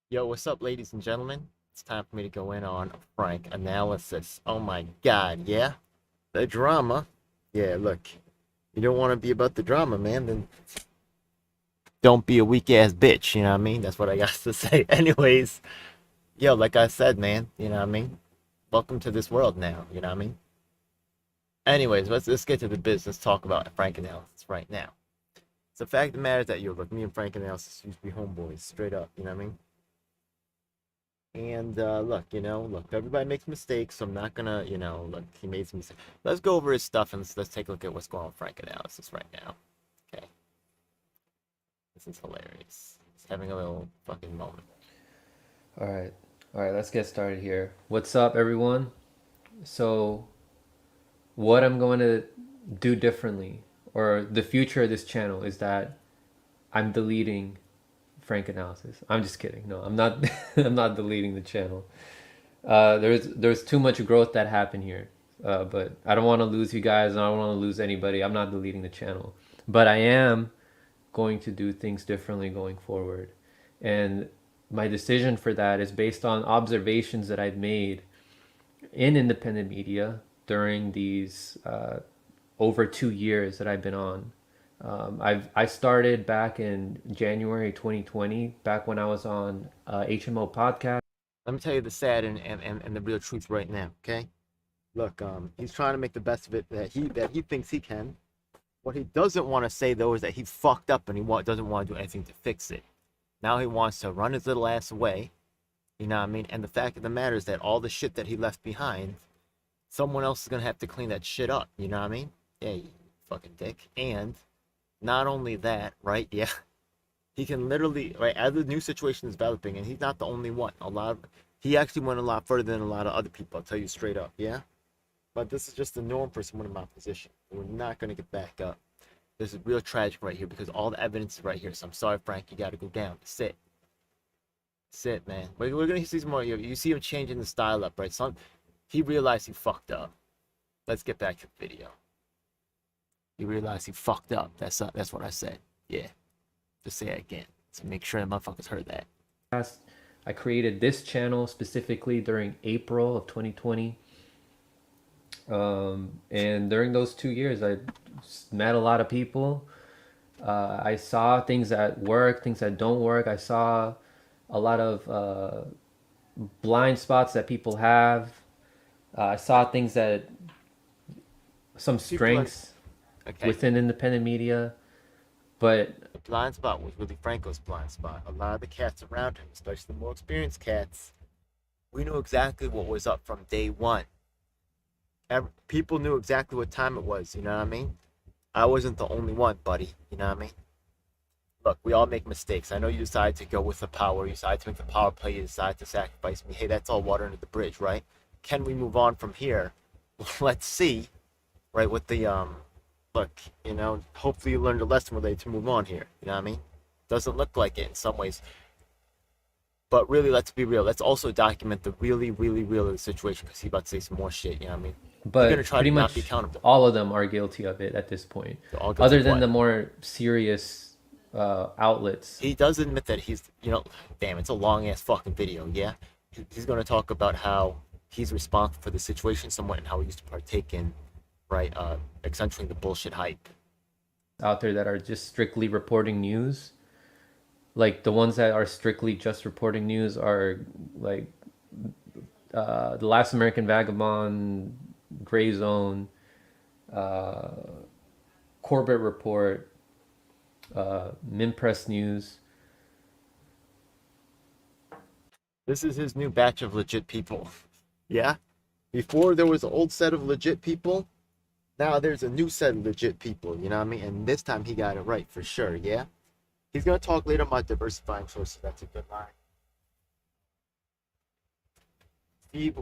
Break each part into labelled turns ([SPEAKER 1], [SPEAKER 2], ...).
[SPEAKER 1] Yo, what's up, ladies and gentlemen? It's time for me to go in on Franc Analysis. Oh my god, yeah? The drama. Yeah, look, you don't want to be about the drama, man, then don't be a weak ass bitch, you know what I mean? That's what I got to say. Anyways, yo, like I said, man, you know what I mean? Welcome to this world now, you know what I mean? Anyways, let's get to the business, talk about Franc Analysis right now. It's the fact of the matter is that, yo, look, me and Franc Analysis used to be homeboys, straight up, you know what I mean? And look, look, everybody makes mistakes, so I'm not gonna, look, he made some mistakes. Let's go over his stuff and let's take a look at what's going on with Frank Analysis right now. Okay, this is hilarious. He's having a little fucking moment.
[SPEAKER 2] All right. All right, let's get started here. What's up, everyone? So, what I'm going to do differently, or the future of this channel, is that I'm deleting Frank Analysis. I'm just kidding. No, I'm not. I'm not deleting the channel. There's too much growth that happened here, but I don't want to lose you guys, and I don't want to lose anybody. I'm not deleting the channel, but I am going to do things differently going forward, and my decision for that is based on observations that I've made in independent media during these over 2 years that I've been on. I started back in January 2020, back when I was on HMO podcast.
[SPEAKER 1] Let me tell you the sad and the real truth right now. Okay, look, he's trying to make the best of it that he thinks he can. What he doesn't want to say though is that he fucked up and doesn't want to do anything to fix it. Now he wants to run his little ass away. You know what I mean? And the fact of the matter is that all the shit that he left behind, someone else is gonna have to clean that shit up. You know what I mean? Yeah, you fucking dick. And not only that, right? Yeah, he can literally, right, as the new situation is developing, and he's not the only one. He actually went a lot further than a lot of other people. I'll tell you straight up. Yeah, but this is just the norm for someone in my position. We're not gonna get back up. This is real tragic right here because all the evidence is right here. So I'm sorry, Frank. You got to go down. Sit. Sit, man. We're gonna see some more. You see him changing the style up, right? He realized he fucked up. Let's get back to the video. He realized he fucked up. That's what I said. Yeah. Just say it again. So make sure the motherfuckers heard that.
[SPEAKER 2] I created this channel specifically during April of 2020. And during those 2 years, I met a lot of people. I saw things that work, things that don't work. I saw a lot of blind spots that people have. I saw things that some
[SPEAKER 1] People are
[SPEAKER 2] strengths
[SPEAKER 1] okay.
[SPEAKER 2] within independent media, but
[SPEAKER 1] The blind spot was Willie Franco's blind spot. A lot of the cats around him, especially the more experienced cats, we knew exactly what was up from day one. People knew exactly what time it was. You know what I mean? I wasn't the only one, buddy. You know what I mean? Look, we all make mistakes. I know you decide to go with the power. You decide to make the power play. You decide to sacrifice me. Hey, that's all water under the bridge, right? Can we move on from here? Let's see, right? With the look, hopefully you learned a lesson related to move on here. You know what I mean? Doesn't look like it in some ways, but really, let's be real. Let's also document the really, really real of the situation because he's about to say some more shit. You know what I mean? He's gonna try
[SPEAKER 2] pretty
[SPEAKER 1] to not be
[SPEAKER 2] much
[SPEAKER 1] accountable.
[SPEAKER 2] all of them are guilty of it at this point,
[SPEAKER 1] They're all guilty
[SPEAKER 2] other
[SPEAKER 1] of
[SPEAKER 2] than
[SPEAKER 1] what?
[SPEAKER 2] the more serious outlets.
[SPEAKER 1] He does admit that damn, it's a long ass fucking video. Yeah, he's gonna talk about how he's responsible for the situation somewhat and how he used to partake in, right, accentuating the bullshit hype.
[SPEAKER 2] Out there that are just strictly reporting news. Like the ones that are strictly just reporting news are like the Last American Vagabond, Gray Zone, uh, Corbett Report, Minpress News.
[SPEAKER 1] This is his new batch of legit people. Yeah, before there was an old set of legit people. Now there's a new set of legit people. You know what I mean? And this time he got it right for sure. Yeah. He's gonna talk later about diversifying sources. That's a good line. Steve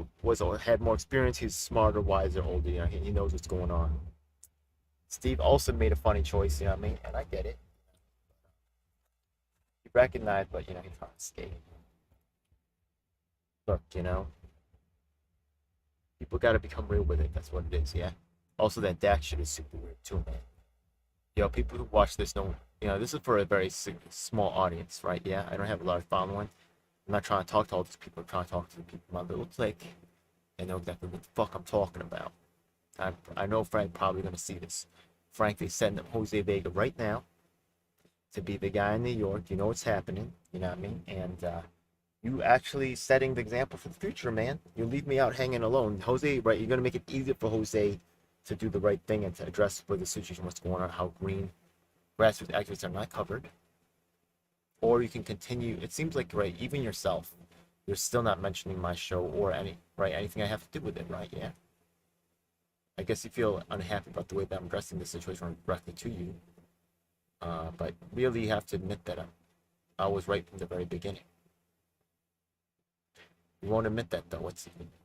[SPEAKER 1] had more experience. He's smarter, wiser, older. He knows what's going on. Steve also made a funny choice. You know what I mean? And I get it. He recognized, but he can't skate. Look, people got to become real with it. That's what it is. Yeah. Also, that Dax shit is super weird too, man. People who watch this know. This is for a very small audience, right? Yeah. I don't have a large following. I'm not trying to talk to all these people. I'm trying to talk to the people in my little clique and know exactly what the fuck I'm talking about. I know Frank probably gonna see this. Frank, they setting up Jose Vega right now to be the guy in New York. You know what's happening. You know what I mean? And you actually setting the example for the future, man. You leave me out hanging alone, Jose. Right? You're gonna make it easier for Jose to do the right thing and to address where the situation, what's going on, how green grassroots activists are not covered. Or you can continue. It seems like, right, even yourself, you're still not mentioning my show or anything I have to do with it, right? Yeah. I guess you feel unhappy about the way that I'm addressing the situation directly to you. But really, you have to admit that I was right from the very beginning. You won't admit that, though.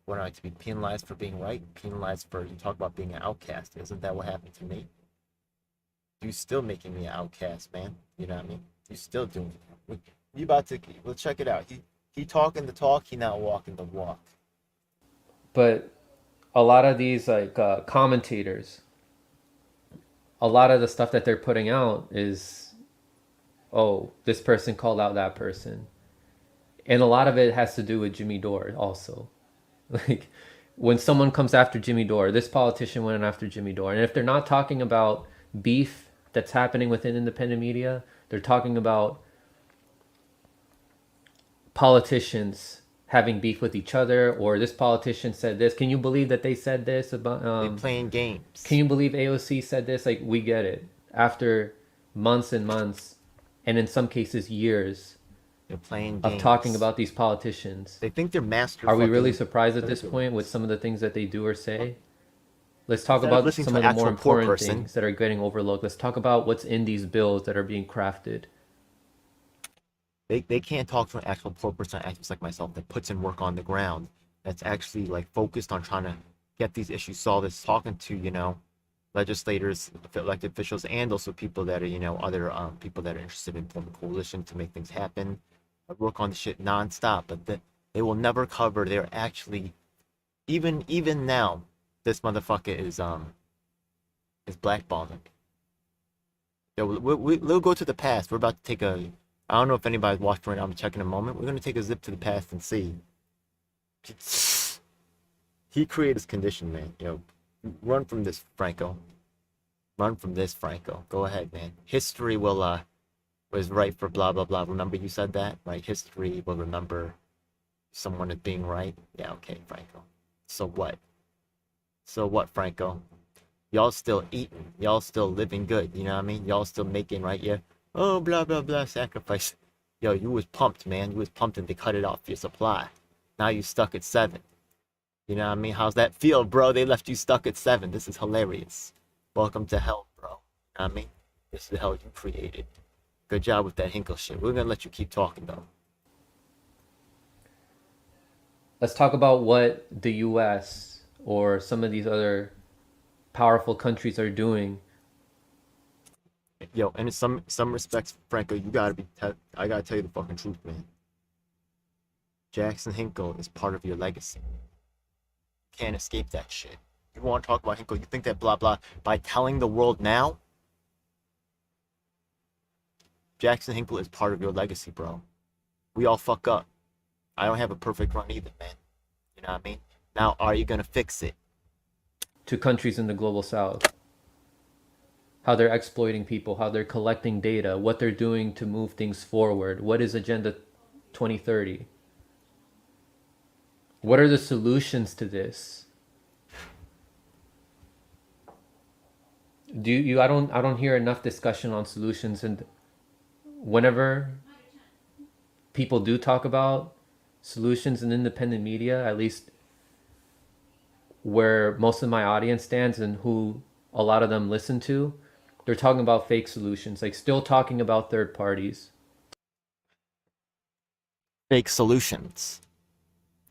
[SPEAKER 1] What I to be penalized for being right? Penalized for, you talk about being an outcast. Isn't that what happened to me? You still making me an outcast, man. You know what I mean? You still doing it. You about to, let's check it out. He talking the talk, he not walking the walk.
[SPEAKER 2] But a lot of these like commentators, a lot of the stuff that they're putting out is, oh, this person called out that person, and a lot of it has to do with Jimmy Dore also. Like when someone comes after Jimmy Dore, this politician went after Jimmy Dore, and if they're not talking about beef that's happening within independent media, they're talking about politicians having beef with each other, or this politician said this. Can you believe that they said this about?
[SPEAKER 1] They playing games.
[SPEAKER 2] Can you believe AOC said this? Like, we get it. After months and months, and in some cases years,
[SPEAKER 1] They're playing
[SPEAKER 2] of
[SPEAKER 1] games.
[SPEAKER 2] talking about these politicians.
[SPEAKER 1] They think they're master.
[SPEAKER 2] Are we really surprised at this point with some of the things that they do or say? Let's talk about some of the more important things that are getting overlooked. Let's talk about what's in these bills that are being crafted.
[SPEAKER 1] They can't talk to an actual poor person, activist like myself, that puts in work on the ground, that's actually like focused on trying to get these issues solved. That's talking to, legislators, elected officials, and also people that are, other people that are interested in forming a coalition to make things happen. I work on the shit nonstop, but they will never cover. They're actually, even now, this motherfucker is blackballing. We'll go to the past. We're about to take a. I don't know if anybody's watching right now. I'm checking a moment. We're gonna take a zip to the past and see. He created this condition, man. Run from this, Franco. Run from this, Franco. Go ahead, man. History was right for blah blah blah. Remember you said that, right? History will remember someone as being right. Yeah, okay, Franco. So what? So what, Franco? Y'all still eating. Y'all still living good. You know what I mean? Y'all still making, right? Yeah. Oh, blah, blah, blah, sacrifice. Yo, you was pumped, man. You was pumped and they cut it off your supply. Now you stuck at 7. You know what I mean? How's that feel, bro? They left you stuck at 7. This is hilarious. Welcome to hell, bro. You know what I mean? This is the hell you created. Good job with that Hinkle shit. We're going to let you keep talking, though.
[SPEAKER 2] Let's talk about what the US or some of these other powerful countries are doing.
[SPEAKER 1] Yo, and in some respects, Franco, I gotta tell you the fucking truth, man. Jackson Hinkle is part of your legacy. Can't escape that shit. You want to talk about Hinkle, you think that blah blah, by telling the world now, Jackson Hinkle is part of your legacy, bro. We all fuck up. I don't have a perfect run either, man. You know what I mean? Now, are you gonna fix it?
[SPEAKER 2] To countries in the global south. How they're exploiting people, how they're collecting data, what they're doing to move things forward. What is Agenda 2030? What are the solutions to this? I don't hear enough discussion on solutions, and whenever people do talk about solutions in independent media, at least where most of my audience stands and who a lot of them listen to, they're talking about fake solutions, like still talking about third parties.
[SPEAKER 1] Fake solutions.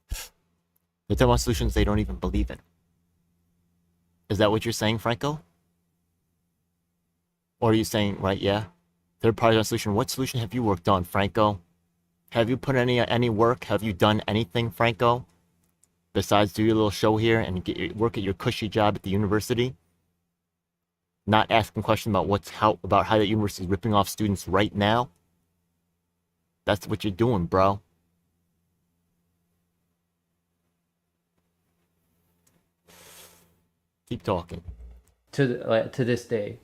[SPEAKER 1] They're talking about solutions they don't even believe in. Is that what you're saying, Franco? Or are you saying, right, yeah, third party on solution? What solution have you worked on, Franco? Have you put any work? Have you done anything, Franco? Besides do your little show here and work at your cushy job at the university? Not asking questions about how that university is ripping off students right now? That's what you're doing, bro. Keep talking.
[SPEAKER 2] To this day,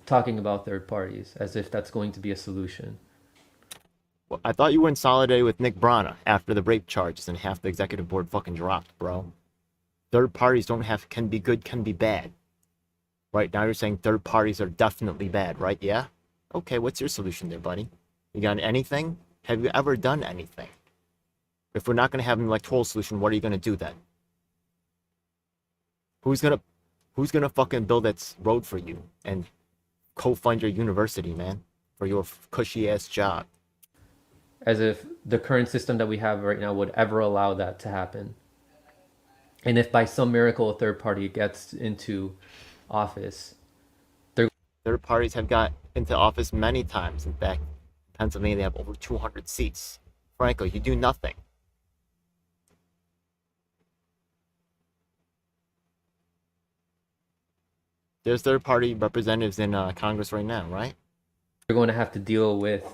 [SPEAKER 2] talking about third parties as if that's going to be a solution.
[SPEAKER 1] Well, I thought you were in solidarity with Nick Brana after the rape charges and half the executive board fucking dropped, bro. Third parties can be good, can be bad. Right now you're saying third parties are definitely bad, right? Yeah? Okay, what's your solution there, buddy? You got anything? Have you ever done anything? If we're not going to have an electoral solution, what are you going to do then? Who's gonna fucking build that road for you and co-fund your university, man, for your cushy ass job?
[SPEAKER 2] As if the current system that we have right now would ever allow that to happen. And if by some miracle a third party gets into office,
[SPEAKER 1] Third parties have got into office many times. In fact, Pennsylvania, they have over 200 seats. Franco, you do nothing. There's third party representatives in Congress right now, right?
[SPEAKER 2] they're going to have to deal with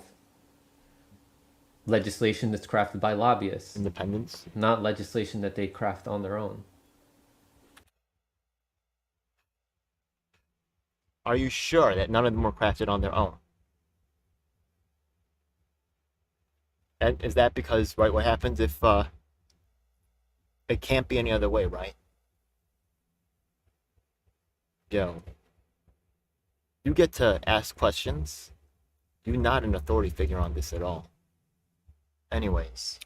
[SPEAKER 2] legislation that's crafted by lobbyists,
[SPEAKER 1] Independents.
[SPEAKER 2] not legislation that they craft on their own.
[SPEAKER 1] Are you sure that none of them were crafted on their own? And is that because, right, what happens if it can't be any other way, right? Yo, you get to ask questions. You're not an authority figure on this at all. Anyways.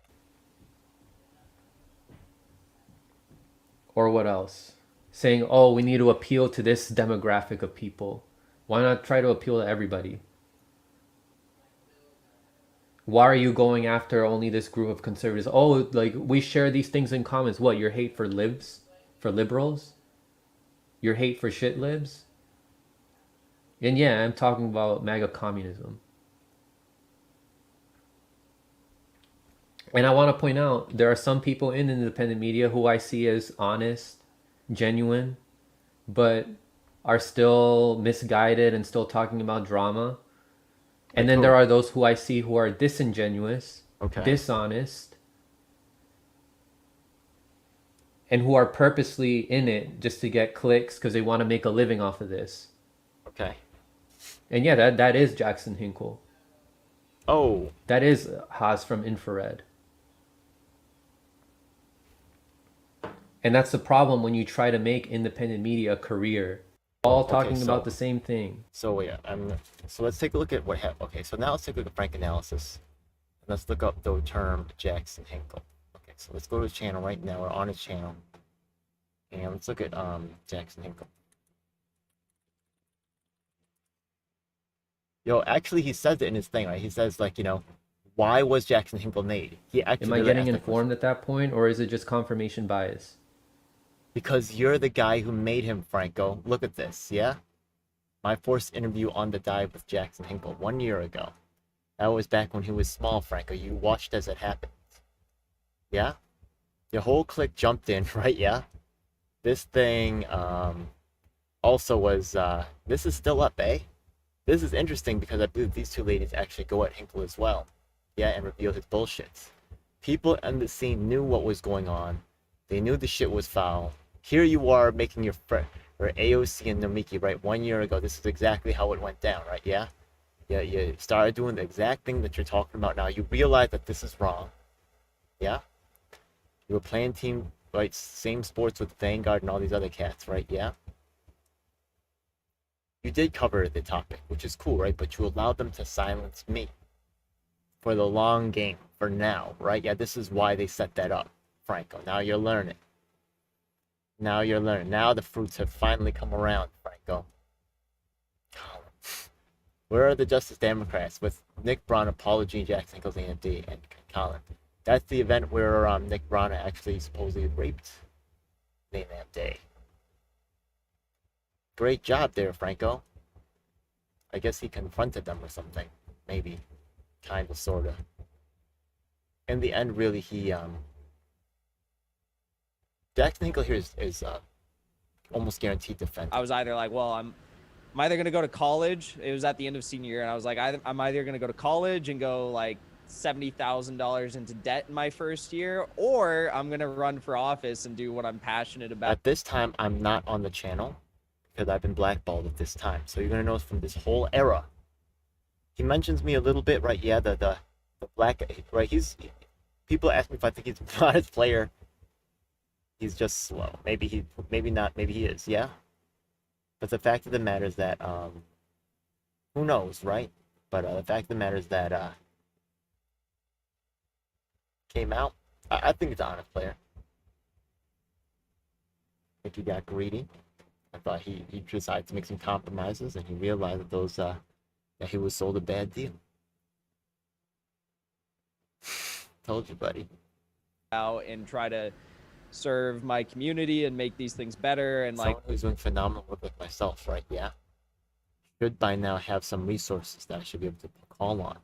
[SPEAKER 2] Or what else? Saying, oh, we need to appeal to this demographic of people. Why not try to appeal to everybody? Why are you going after only this group of conservatives? Oh, like we share these things in common. What, your hate for libs? For liberals? Your hate for shit libs? And yeah, I'm talking about MAGA communism. And I want to point out, there are some people in independent media who I see as honest, genuine, but are still misguided and still talking about drama. And then there are those who I see who are disingenuous, dishonest, and who are purposely in it just to get clicks because they want to make a living off of this.
[SPEAKER 1] Okay.
[SPEAKER 2] And yeah, that is Jackson Hinkle.
[SPEAKER 1] Oh.
[SPEAKER 2] That is Haas from Infrared. And that's the problem when you try to make independent media a career. All talking about the same thing.
[SPEAKER 1] So yeah, so let's take a look at what happened. Okay, so now let's take a look at Franc Analysis. Let's look up the term Jackson Hinkle. Okay, so let's go to his channel right now. We're on his channel. And let's look at Jackson Hinkle. Yo, actually he says it in his thing, right? He says, like, you know, why was Jackson Hinkle made? He actually
[SPEAKER 2] Am I getting informed at that point, or is it just confirmation bias?
[SPEAKER 1] Because you're the guy who made him, Franco. Look at this, yeah? My first interview on the dive with Jackson Hinkle 1 year ago. That was back when he was small, Franco. You watched as it happened. Yeah? Your whole clique jumped in, right? Yeah? This thing also was, this is still up, eh? This is interesting because I believe these two ladies actually go at Hinkle as well. Yeah, and reveal his bullshit. People on the scene knew what was going on. They knew the shit was foul. Here you are making your friend, or AOC and Nomiki, right? 1 year ago, this is exactly how it went down, right? Yeah? Yeah, you started doing the exact thing that you're talking about now. You realize that this is wrong. Yeah? You were playing team, right? Same sports with Vanguard and all these other cats, right? Yeah? You did cover the topic, which is cool, right? But you allowed them to silence me. For the long game, for now, right? Yeah, this is why they set that up, Franco. Now you're learning. Now you're learning. Now the fruits have finally come around, Franco. Where are the Justice Democrats with Nick Brana, Paula Jean Jackson, Hinkle's AMD, and Colin? That's the event where Nick Brana actually supposedly raped the AMD. Great job there, Franco. I guess he confronted them or something. Maybe. Kind of, sort of. In the end, really, he, Jackson Hinkle here is almost guaranteed defense.
[SPEAKER 3] I was either like, well, I'm either going to go to college. It was at the end of senior year, and I was like, I'm either going to go to college and go, like, $70,000 into debt in my first year, or I'm going to run for office and do what I'm passionate about.
[SPEAKER 1] At this time, I'm not on the channel because I've been blackballed at this time. So you're gonna notice from this whole era, he mentions me a little bit, right? Yeah, the black, right? People ask me if I think he's an honest player. He's just slow. Maybe not. Maybe he is. Yeah. But the fact of the matter is that who knows, right? But the fact of the matter is that came out. I think it's an honest player. I think he got greedy. I thought he decided to make some compromises, and he realized that those that he was sold a bad deal. Told you, buddy.
[SPEAKER 3] Out and try to serve my community and make these things better. And
[SPEAKER 1] Someone who's doing phenomenal work like myself, right? Yeah. Should by now have some resources that I should be able to call on,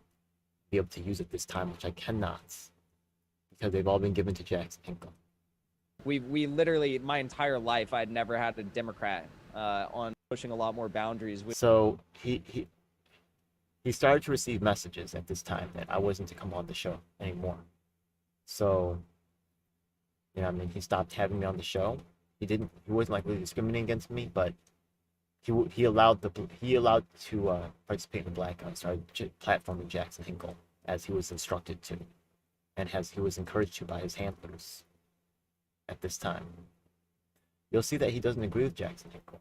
[SPEAKER 1] be able to use at this time, which I cannot, because they've all been given to Jackson Hinkle.
[SPEAKER 3] We literally, my entire life, I'd never had a Democrat on pushing a lot more boundaries.
[SPEAKER 1] So he started to receive messages at this time that I wasn't to come on the show anymore. So, you know, I mean, he stopped having me on the show. He wasn't like really discriminating against me, but he allowed to participate in the blackout, started platforming Jackson Hinkle as he was instructed to, and as he was encouraged to by his handlers at this time. You'll see that he doesn't agree with Jackson Hinkle,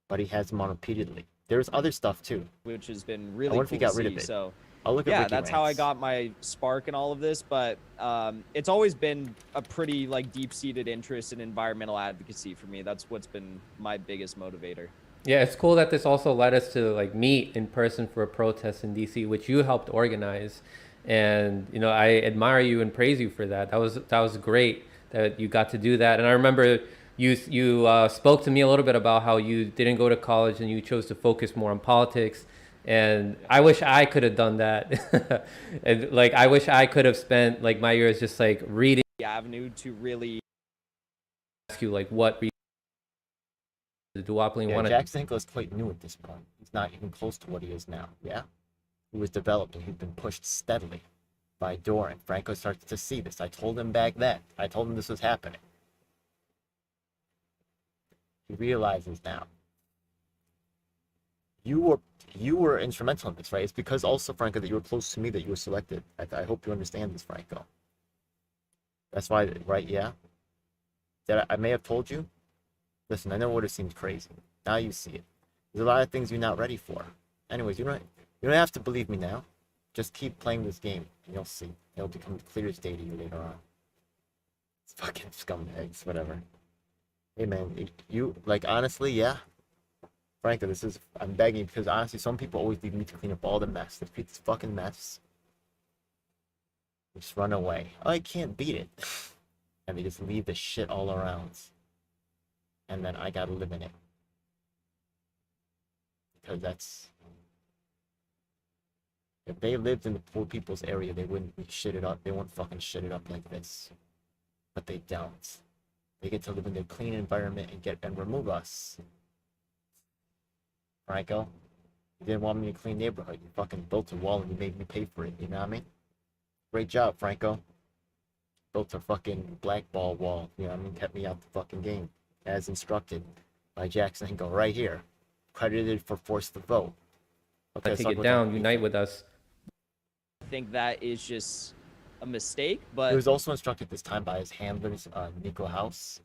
[SPEAKER 1] but he has him on repeatedly. There's other stuff too,
[SPEAKER 3] which has been really
[SPEAKER 1] I wonder
[SPEAKER 3] cool
[SPEAKER 1] if he got
[SPEAKER 3] to
[SPEAKER 1] rid
[SPEAKER 3] see.
[SPEAKER 1] of it.
[SPEAKER 3] So
[SPEAKER 1] I'll look at
[SPEAKER 3] yeah,
[SPEAKER 1] Ricky
[SPEAKER 3] that's how I
[SPEAKER 1] rants.
[SPEAKER 3] got my spark in all of this. But it's always been a pretty like deep-seated interest in environmental advocacy for me. That's what's been my biggest motivator.
[SPEAKER 2] Yeah, it's cool that this also led us to like meet in person for a protest in DC, which you helped organize. And you know, I admire you and praise you for that. That was great that you got to do that. And I remember you spoke to me a little bit about how you didn't go to college and you chose to focus more on politics. And I wish I could have done that. And like I wish I could have spent like my years just like reading
[SPEAKER 3] The avenue to really
[SPEAKER 2] ask you like what the duopoly
[SPEAKER 1] Yeah,
[SPEAKER 2] wanted.
[SPEAKER 1] Jackson Hinkle is quite new at this point. He's not even close to what he is now. Yeah, he was developed and he'd been pushed steadily by Dore, and Franco started to see this. I told him back then. I told him this was happening. He realizes now. You were instrumental in this, right? It's because also, Franco, that you were close to me that you were selected. I hope you understand this, Franco. That's why, right? Yeah. That I may have told you. Listen, I know what it seems crazy. Now you see it. There's a lot of things you're not ready for. Anyways, you don't have to believe me now. Just keep playing this game, and you'll see. It'll become clear as day to you later on. It's fucking scumbags, whatever. Hey man, you like honestly, yeah. Frankly, I'm begging because honestly, some people always leave me to clean up all the mess. They create this fucking mess. They just run away. Oh, I can't beat it. And they just leave the shit all around. And then I gotta live in it. Because that's... If they lived in the poor people's area, they wouldn't shit it up. They wouldn't fucking shit it up like this. But they don't. They get to live in their clean environment and remove us. Franco, you didn't want me to clean neighborhood. You fucking built a wall and you made me pay for it. You know what I mean? Great job, Franco. Built a fucking blackball wall. You know what I mean? Kept me out the fucking game. As instructed by Jackson Hinkle right here. Credited for force the vote. Okay,
[SPEAKER 2] take it down, unite with us.
[SPEAKER 3] I think that is just a mistake, but
[SPEAKER 1] he was also instructed this time by his handlers, Nico House,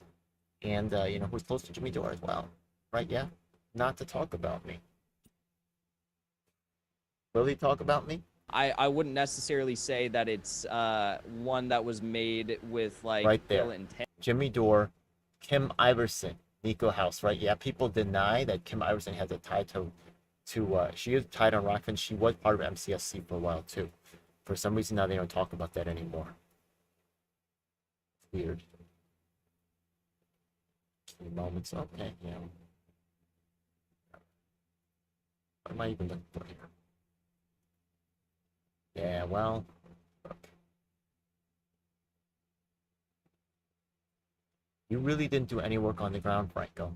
[SPEAKER 1] and you know, who's close to Jimmy Dore as well, right? Yeah, not to talk about me. Will he talk about me?
[SPEAKER 3] I wouldn't necessarily say that it's one that was made with like
[SPEAKER 1] right there.
[SPEAKER 3] ill intent.
[SPEAKER 1] Jimmy Dore, Kim Iverson, Nico House, right? Yeah, people deny that Kim Iverson has a tie to she is tied on Rockfin. She was part of MCSC for a while too. For some reason now they don't talk about that anymore. It's weird. Key moments, okay, yeah. What am I even looking for here? Yeah, well, look. You really didn't do any work on the ground, Franco.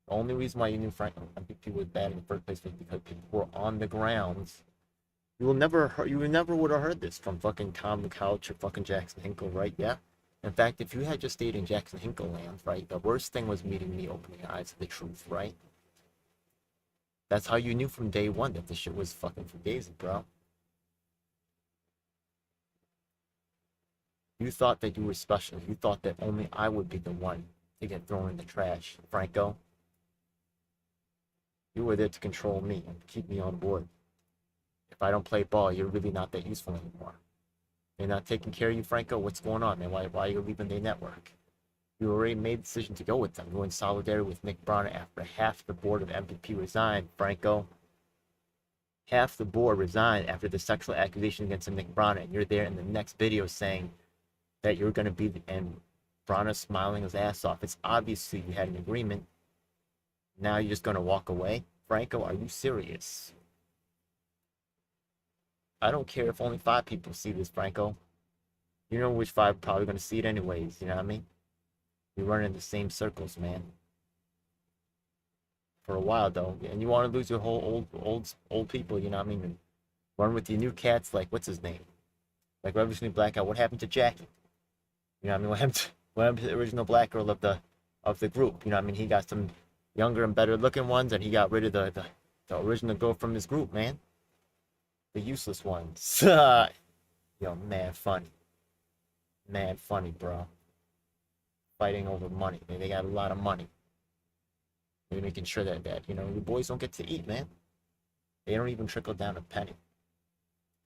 [SPEAKER 1] The only reason why you knew Franco MVP was bad in the first place was because people were on the ground You never would have heard this from fucking Tom Couch or fucking Jackson Hinkle, right? Yeah. In fact, if you had just stayed in Jackson Hinkle land, right, the worst thing was meeting me, opening your eyes to the truth, right? That's how you knew from day one that this shit was fucking fugazi, bro. You thought that you were special. You thought that only I would be the one to get thrown in the trash, Franco. You were there to control me and keep me on board. If I don't play ball, you're really not that useful anymore. They're not taking care of you, Franco. What's going on, man? Why are you leaving their network? You already made the decision to go with them. You were in solidarity with Nick Brown after half the board of MVP resigned, Franco. Half the board resigned after the sexual accusation against Nick Brown, and you're there in the next video saying that you're going to be, and Brana's smiling his ass off. It's obviously you had an agreement. Now you're just going to walk away? Franco, are you serious? I don't care if only 5 people see this, Franco. You know which 5 are probably going to see it anyways, you know what I mean? You're running in the same circles, man. For a while, though. And you want to lose your whole old people, you know what I mean? And run with your new cats like, what's his name? Like Revolutionary Black Guy. What happened to Jackie? You know what I mean? What happened to the original black girl of the group? You know what I mean? He got some younger and better looking ones, and he got rid of the original girl from his group, man. The useless ones. Yo, mad funny. Mad funny, bro. Fighting over money. They got a lot of money. They're making sure that you know, your boys don't get to eat, man. They don't even trickle down a penny.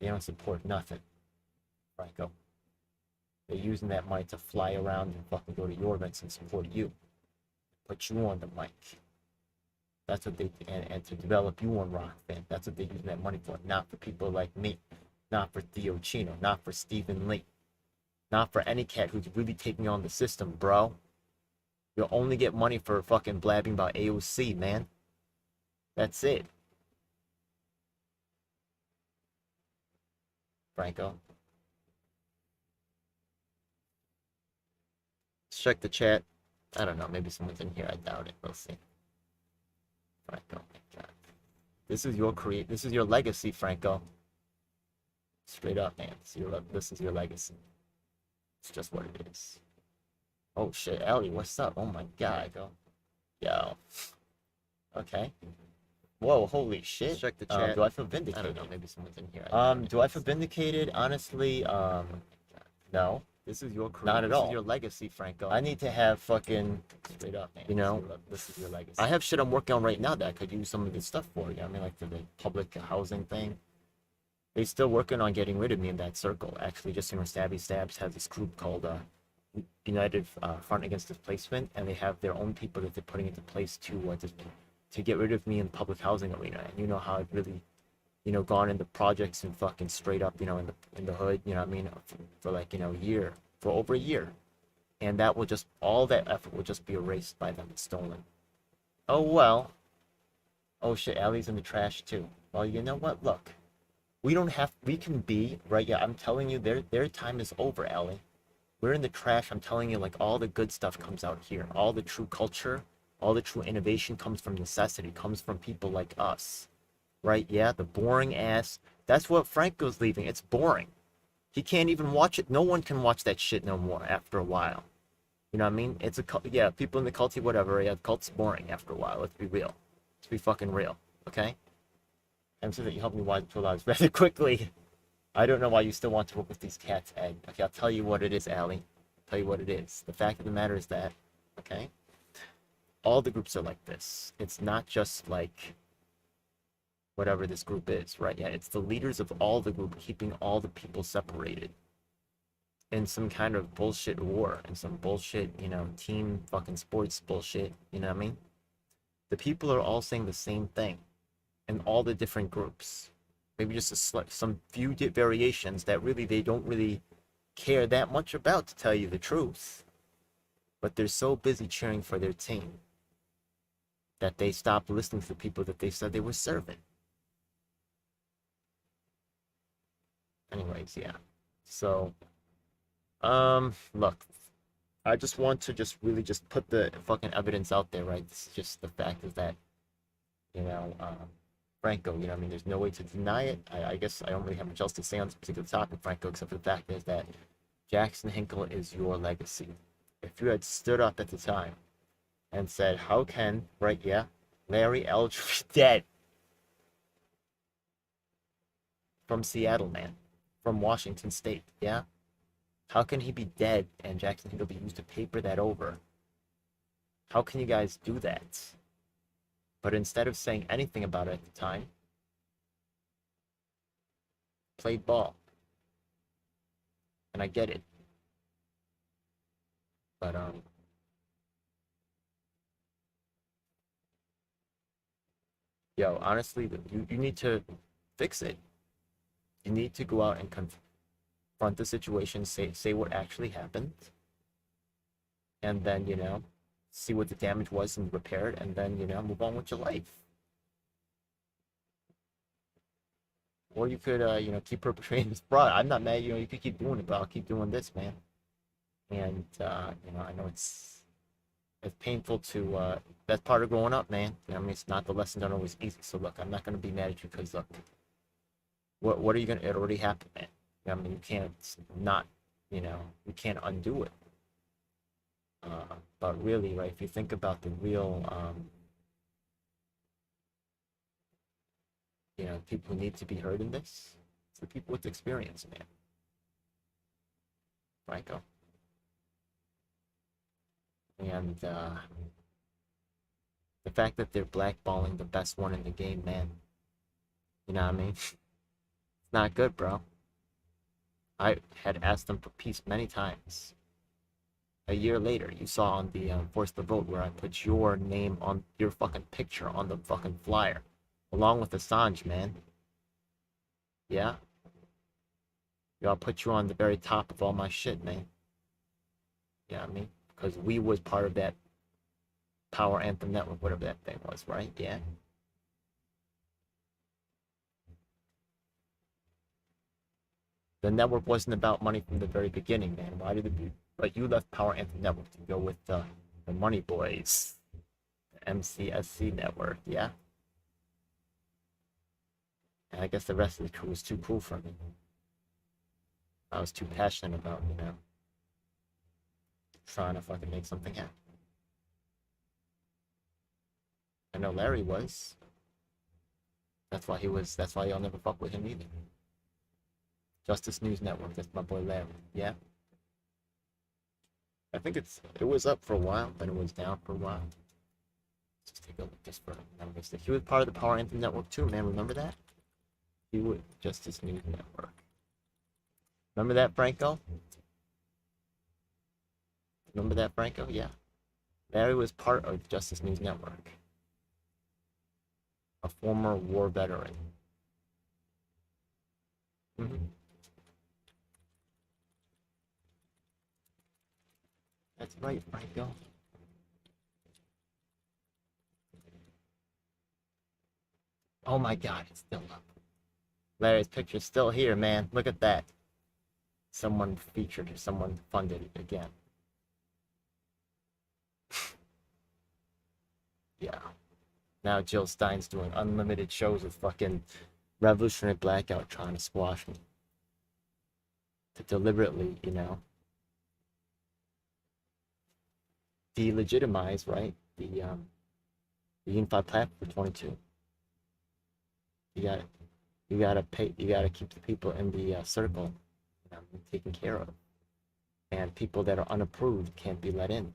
[SPEAKER 1] They don't support nothing, Franco. They're using that money to fly around and fucking go to your events and support you. Put you on the mic. That's what they, and to develop you on Rock Band. That's what they're using that money for. Not for people like me. Not for Theo Chino. Not for Stephen Lee. Not for any cat who's really taking on the system, bro. You'll only get money for fucking blabbing about AOC, man. That's it. Franco. Let's check the chat. I don't know. Maybe someone's in here. I doubt it. We'll see. Franco. My God. This is your legacy, Franco. Straight up, man. This is your legacy. It's just what it is. Oh shit, Ellie, what's up? Oh my God, go. Yo. Okay. Whoa, holy shit. Let's check the chat. Do I feel vindicated? I don't know, maybe someone's in here. Do I feel vindicated? Honestly, no. This is your career. Not at all. This is your legacy, Franco. I need to have fucking, straight up, man. You know, this is your legacy. I have shit I'm working on right now that I could use some of this stuff for. You know what I mean? Like for the public housing thing. They're still working on getting rid of me in that circle. Actually, just, you know, Stabby Stabs has this group called United Front Against Displacement, and they have their own people that they're putting into place to get rid of me in the public housing arena. And you know how I've really, you know, gone into projects and fucking straight up, you know, in the hood, you know what I mean, for like, you know, for over a year. And that will just, all that effort will just be erased by them and stolen. Oh well. Oh shit, Allie's in the trash too. Well, you know what? Look. We can be, right? Yeah, I'm telling you, their time is over, Ellie. We're in the trash. I'm telling you, like, all the good stuff comes out here. All the true culture, all the true innovation comes from necessity, comes from people like us, right? Yeah, the boring ass. That's what Franco's leaving. It's boring. He can't even watch it. No one can watch that shit no more after a while. You know what I mean? It's a cult. Yeah, people in the culty, whatever. Yeah, the cult's boring after a while. Let's be real. Let's be fucking real, okay? I'm sorry that you helped me widen to lives rather quickly. I don't know why you still want to work with these cats, Ed. Okay, I'll tell you what it is, Allie. I'll tell you what it is. The fact of the matter is that, okay, all the groups are like this. It's not just like whatever this group is, right? Yeah, it's the leaders of all the group keeping all the people separated in some kind of bullshit war and some bullshit, you know, team fucking sports bullshit. You know what I mean? The people are all saying the same thing. In all the different groups, maybe just some few variations that really they don't really care that much about, to tell you the truth. But they're so busy cheering for their team that they stop listening to the people that they said they were serving. Anyways, yeah. So, look, I just want to really put the fucking evidence out there, right? This is just the fact is that, you know, Franco, you know, I mean, there's no way to deny it. I guess I don't really have much else to say on this particular topic, Franco, except for the fact is that Jackson Hinkle is your legacy. If you had stood up at the time and said, how can, right, yeah, Larry Eldridge dead from Seattle, man, from Washington State, yeah? How can he be dead and Jackson Hinkle be used to paper that over? How can you guys do that? But instead of saying anything about it at the time, played ball. And I get it. But yo, honestly, you need to fix it. You need to go out and confront the situation, say what actually happened, and then, you know, see what the damage was and repair it, and then, you know, move on with your life. Or you could, you know, keep perpetrating this fraud. I'm not mad, you know, you could keep doing it, but I'll keep doing this, man. And, you know, I know it's painful to, that's part of growing up, man. You know, I mean, it's not, the lessons aren't always easy. So, look, I'm not going to be mad at you because, look, what are you going to, it already happened, man. You know, I mean, you can't not, you know, you can't undo it. But really, right, if you think about the real, you know, people who need to be heard in this, it's the people with experience, man. Franco. And the fact that they're blackballing the best one in the game, man. You know what I mean? It's not good, bro. I had asked them for peace many times. A year later, you saw on the Force the Vote where I put your name on your fucking picture on the fucking flyer, along with Assange, man. Yeah? Y'all put you on the very top of all my shit, man. You know what I mean? Because we was part of that Power Anthem Network, whatever that thing was, right? Yeah. The network wasn't about money from the very beginning, man. Why did it be? But you left Power Anthem Network to go with the Money Boys, the MCSC network, yeah? And I guess the rest of the crew was too cool for me. I was too passionate about, you know, trying to fucking make something happen. I know Larry was. That's why y'all never fuck with him either. Justice News Network, that's my boy Larry, yeah? I think it was up for a while, then it was down for a while. Let's just take a look just for numbers. He was part of the Power Anthem Network too, man, remember that? He would Justice News Network. Remember that, Franco? Remember that, Franco? Yeah. Larry was part of Justice News Network. A former war veteran. Mm-hmm. That's right, Franco. Oh my god, it's still up. Larry's picture's still here, man. Look at that. Someone featured or someone funded it again. Yeah. Now Jill Stein's doing unlimited shows with fucking Revolutionary Blackout trying to squash me. To deliberately, you know, delegitimize, right? The Unified Platform for 22. You gotta keep the people in the circle, you know, taken care of. And people that are unapproved can't be let in.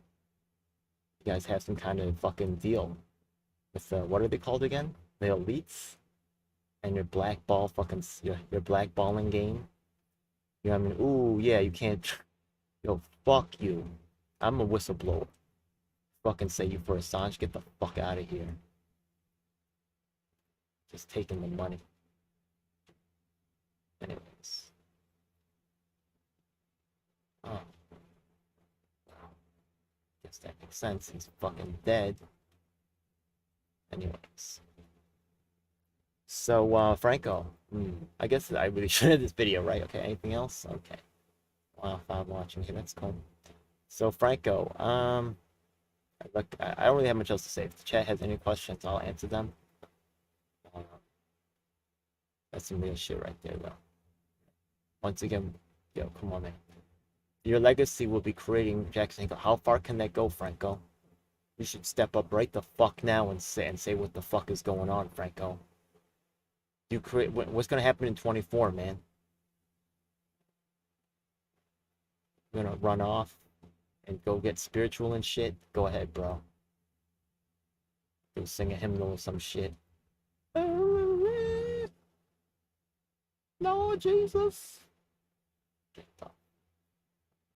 [SPEAKER 1] You guys have some kind of fucking deal with what are they called again? The elites and your blackball fucking your blackballing game. You know what I mean? Ooh, yeah, you can't. Yo, fuck you. I'm a whistleblower. Fucking say you for Assange. Get the fuck out of here. Just taking the money. Anyways. Oh. Guess that makes sense. He's fucking dead. Anyways. So, Franco. I guess I really should have this video, right? Okay, anything else? Okay. Wow, if I'm watching here, that's cool. So, Franco, look, I don't really have much else to say. If the chat has any questions, I'll answer them. That's some real shit right there, though. Once again, yo, come on, man. Your legacy will be creating Jackson. How far can that go, Franco? You should step up right the fuck now and say what the fuck is going on, Franco. You create what's gonna happen in 24, man? You're gonna run off and go get spiritual and shit? Go ahead, bro. Go sing a hymnal or some shit. Lord Jesus. Get the